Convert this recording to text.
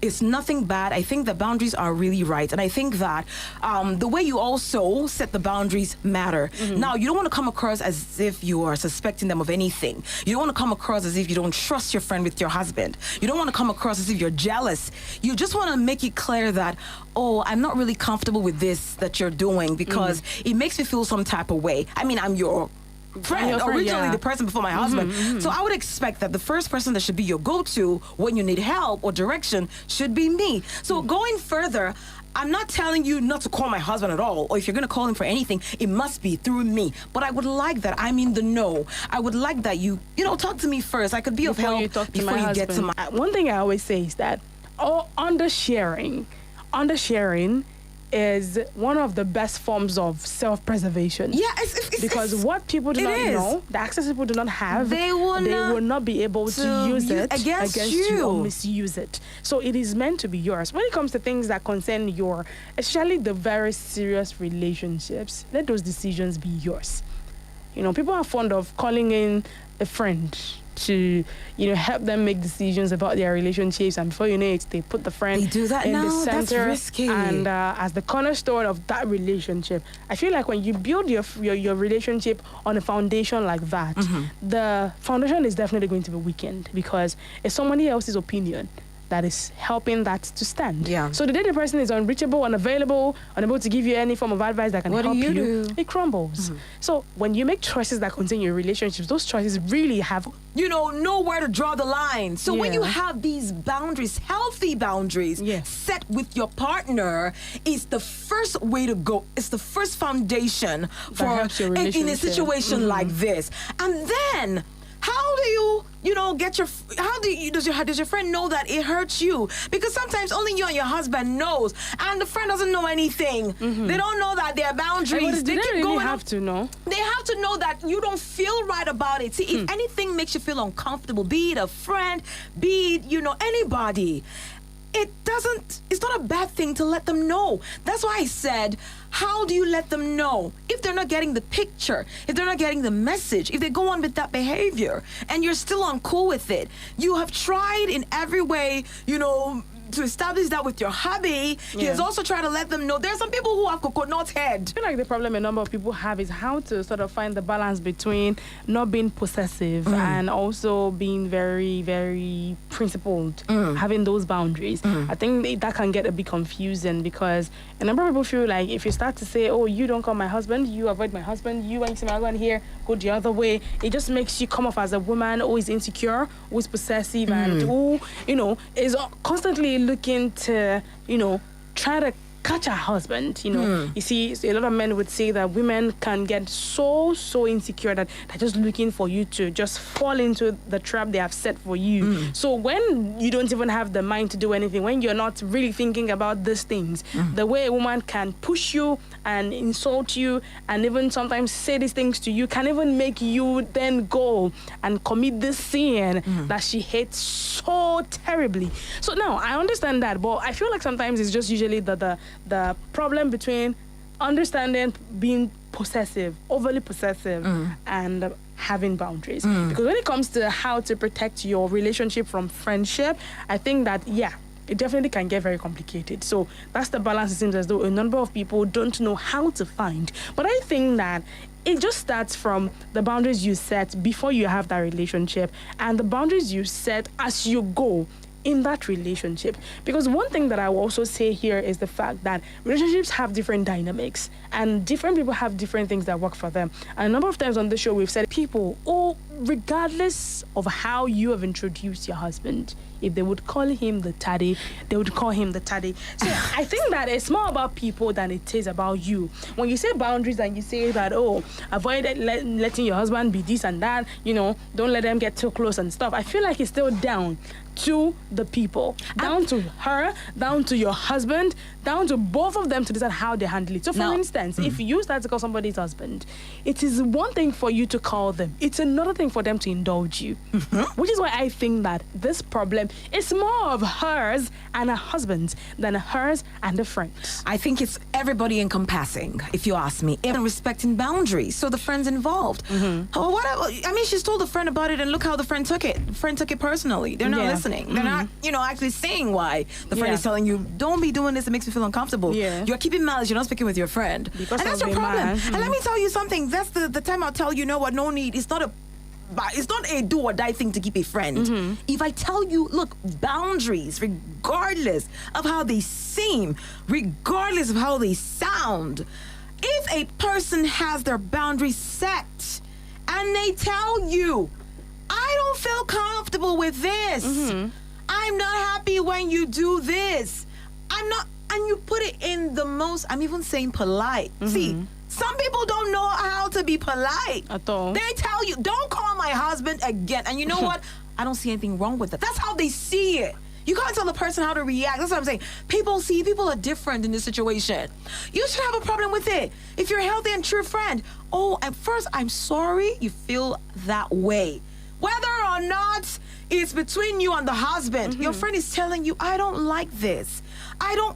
it's nothing bad. I think the boundaries are really right. And I think that the way you also set the boundaries matter. Now, you don't want to come across as if you are suspecting them of anything. You don't want to come across as if you don't trust your friend with your husband. You don't want to come across as if you're jealous. You just want to make it clear that, oh, I'm not really comfortable with this that you're doing because it makes me feel some type of way. I mean, I'm your friend, originally the person before my husband. So I would expect that the first person that should be your go-to when you need help or direction should be me. So going further, I'm not telling you not to call my husband at all, or if you're going to call him for anything, it must be through me. But I would like that I'm in the know. I would like that you talk to me first. I could be of help before you get to my... One thing I always say is that undersharing is one of the best forms of self-preservation. Yeah, because what people do not know, the access people do not have, they will not be able to use it against you or misuse it. So it is meant to be yours. When it comes to things that concern especially the very serious relationships, let those decisions be yours. People are fond of calling in a friend to help them make decisions about their relationships, and before you know it, they put the friend in the center. That's risky. And as the cornerstone of that relationship. I feel like when you build your relationship on a foundation like that, the foundation is definitely going to be weakened because it's somebody else's opinion that is helping that to stand. Yeah. So the day the person is unreachable, unavailable, unable to give you any form of advice that can help you, it crumbles. So when you make choices that contain your relationships, those choices really have nowhere to draw the line. So when you have these boundaries, healthy boundaries set with your partner, is the first way to go. It's the first foundation for in a situation like this. And then how do you does your friend know that it hurts you? Because sometimes only you and your husband knows, and the friend doesn't know anything. They don't know that there are boundaries. They keep going have to know. They have to know that you don't feel right about it. See, if anything makes you feel uncomfortable, be it a friend, be it, anybody, it's not a bad thing to let them know. That's why I said, how do you let them know? If they're not getting the picture, if they're not getting the message, if they go on with that behavior and you're still uncool with it, you have tried in every way, to establish that with your hubby. He has also tried to let them know. There are some people who have coconut head. I feel like the problem a number of people have is how to sort of find the balance between not being possessive and also being very, very principled, having those boundaries. I think that can get a bit confusing because a number of people feel like if you start to say, oh, you don't call my husband, you avoid my husband, you when you see my husband here, go the other way, it just makes you come off as a woman who is insecure, who is possessive, and who, is constantly looking to, try to catch a husband. You see, a lot of men would say that women can get so insecure that they're just looking for you to just fall into the trap they have set for you. So when you don't even have the mind to do anything, when you're not really thinking about these things, the way a woman can push you and insult you and even sometimes say these things to you can even make you then go and commit this sin that she hates so terribly. So now I understand that, but I feel like sometimes it's just usually the problem between understanding being possessive, overly possessive, and having boundaries. Because when it comes to how to protect your relationship from friendship, I think that, it definitely can get very complicated. So that's the balance it seems as though a number of people don't know how to find. But I think that it just starts from the boundaries you set before you have that relationship and the boundaries you set as you go in that relationship. Because one thing that I will also say here is the fact that relationships have different dynamics and different people have different things that work for them. And a number of times on the show we've said people, regardless of how you have introduced your husband, if they would call him the daddy, they would call him the daddy. So I think that it's more about people than it is about you. When you say boundaries and you say that, avoid letting your husband be this and that, don't let them get too close and stuff, I feel like it's still down to the people, down to her, down to your husband, down to both of them to decide how they handle it. So for instance, if you start to call somebody's husband, it is one thing for you to call them. It's another thing willing for them to indulge you. Which is why I think that this problem is more of hers and her husband's than hers and the friends. I think it's everybody encompassing, if you ask me, even respecting boundaries. So the friend's involved. Oh, I mean, she's told a friend about it, and look how the friend took it. The friend took it personally. They're not listening. They're not, actually saying why. The friend is telling you, don't be doing this. It makes me feel uncomfortable. Yeah. You're keeping malice. You're not speaking with your friend. Because and that's of your a problem. man. And let me tell you something. That's the time I'll tell you, know what, no need. It's not a do or die thing to keep a friend. If I tell you, look, boundaries, regardless of how they seem, regardless of how they sound, if a person has their boundaries set and they tell you, I don't feel comfortable with this, I'm not happy when you do this, I'm not, and you put it in the most, I'm even saying polite. See, some people don't know how to be polite At all. They tell you, don't call my husband again. And you know what? I don't see anything wrong with that. That's how they see it. You can't tell the person how to react. That's what I'm saying. People are different in this situation. You should have a problem with it. If you're a healthy and true friend, at first, I'm sorry you feel that way. Whether or not it's between you and the husband, your friend is telling you, I don't like this. I don't